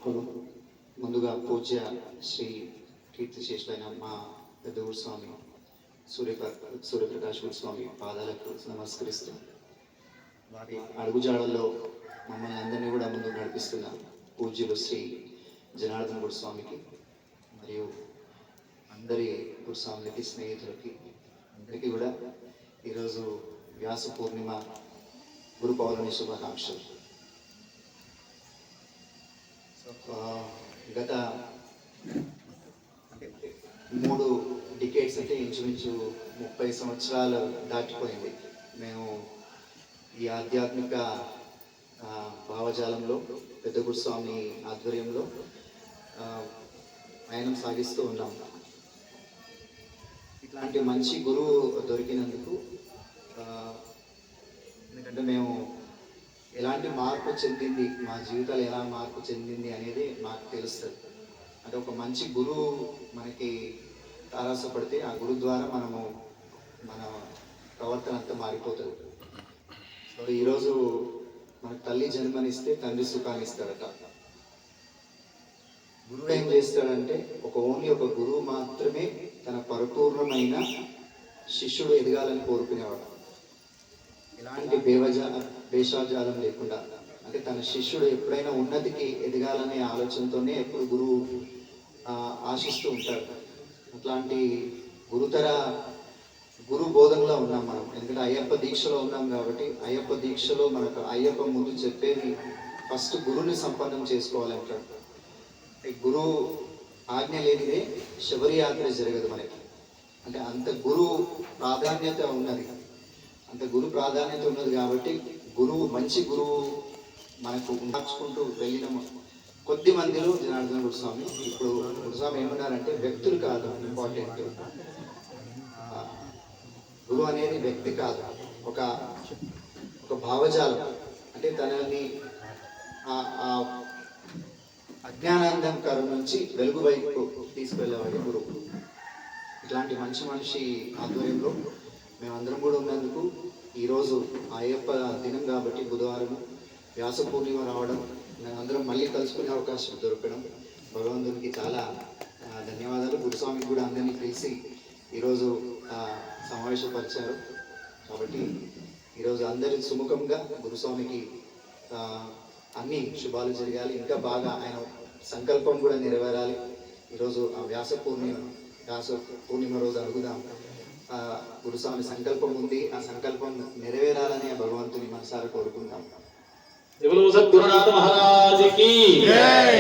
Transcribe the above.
ముందుగా పూజ్య శ్రీ కీర్తిశేషులైన మా పెద్ద గురుస్వామి సూర్యప్రకాష్ గురుస్వామి పాదాలకు నమస్కరిస్తూ వారి అడుగుజాడల్లో మమ్మల్ని అందరినీ కూడా ముందుకు నడిపిస్తున్న పూజ్యులు శ్రీ జనార్దన గురుస్వామికి మరియు అందరి గురుస్వాములకి స్నేహితులకి అందరికీ కూడా ఈరోజు వ్యాస పూర్ణిమ గురు పౌర్ణమి శుభాకాంక్షలు. గత 3 డికేడ్స్ అంటే ఇంచుమించు 30 సంవత్సరాలు దాటిపోయింది. మేము ఈ ఆధ్యాత్మిక భావజాలంలో పెద్ద గురుస్వామి ఆధ్వర్యంలో ప్రయాణం సాగిస్తూ ఉన్నాం. ఇట్లాంటి మంచి గురువు దొరికినందుకు ఎందుకంటే మేము ఎలాంటి మార్పు చెందింది, మా జీవితాలు ఎలా మార్పు చెందింది అనేది మాకు తెలుస్తుంది. అంటే ఒక మంచి గురువు మనకి తారాసపడితే ఆ గురువు ద్వారా మన ప్రవర్తన అంతా మారిపోతుంది. సో ఈరోజు మన తల్లి జన్మనిస్తే తండ్రి సుఖాన్ని ఇస్తాడట. గురువు ఏం చేస్తాడంటే ఓన్లీ ఒక గురువు మాత్రమే తన పరిపూర్ణమైన శిష్యుడు ఎదగాలని కోరుకునేవాడు. ఎలాంటి భేషాజాలం లేకుండా, అంటే తన శిష్యుడు ఎప్పుడైనా ఉన్నతికి ఎదగాలనే ఆలోచనతోనే ఎప్పుడు గురువు ఆశిస్తూ ఉంటాడు. అట్లాంటి గురుతర గురు బోధనలో ఉన్నాం మనం. ఎందుకంటే అయ్యప్ప దీక్షలో ఉన్నాం కాబట్టి అయ్యప్ప దీక్షలో మనకు అయ్యప్ప ముందు చెప్పేది ఫస్ట్ గురువుని సంపన్నం చేసుకోవాలంటాడు. గురువు ఆజ్ఞ లేనిదే శబరి యాత్ర జరగదు మనకి. అంటే అంత గురువు ప్రాధాన్యత ఉన్నది, అంత గురు ప్రాధాన్యత ఉన్నది కాబట్టి గురువు మంచి గురువు మనకు మార్చుకుంటూ వెళ్ళిన కొద్ది మందిలో జనార్దన గురుస్వామి. ఇప్పుడు గురుస్వామి ఏమన్నారంటే వ్యక్తులు కాదు ఇంపార్టెంట్, గురువు అనేది వ్యక్తి కాదు, ఒక భావజాలం. అంటే తనని అజ్ఞానాంధకారం నుంచి వెలుగు వైపు తీసుకెళ్ళేవాడి గురువు. ఇట్లాంటి మంచి మనిషి ఆధ్వర్యంలో మేమందరం కూడా ఉన్నందుకు ఈరోజు అయ్యప్ప దినం కాబట్టి బుధవారం వ్యాస పూర్ణిమ రావడం, మేమందరం మళ్ళీ కలుసుకునే అవకాశం దొరకడం భగవంతునికి చాలా ధన్యవాదాలు. గురుస్వామికి కూడా అందరినీ పిలిచి ఈరోజు సమావేశపరిచారు కాబట్టి ఈరోజు అందరి సుముఖంగా గురుస్వామికి అన్ని శుభాలు జరగాలి, ఇంకా బాగా ఆయన సంకల్పం కూడా నెరవేరాలి. ఈరోజు ఆ వ్యాస పూర్ణిమ రోజు అడుగుదాం. గురుస్వామి సంకల్పం ఉంది, ఆ సంకల్పం నెరవేరాలని భగవంతుని మనసారా కోరుకుంటాం. సద్గురునాథ మహారాజ్ కి జై.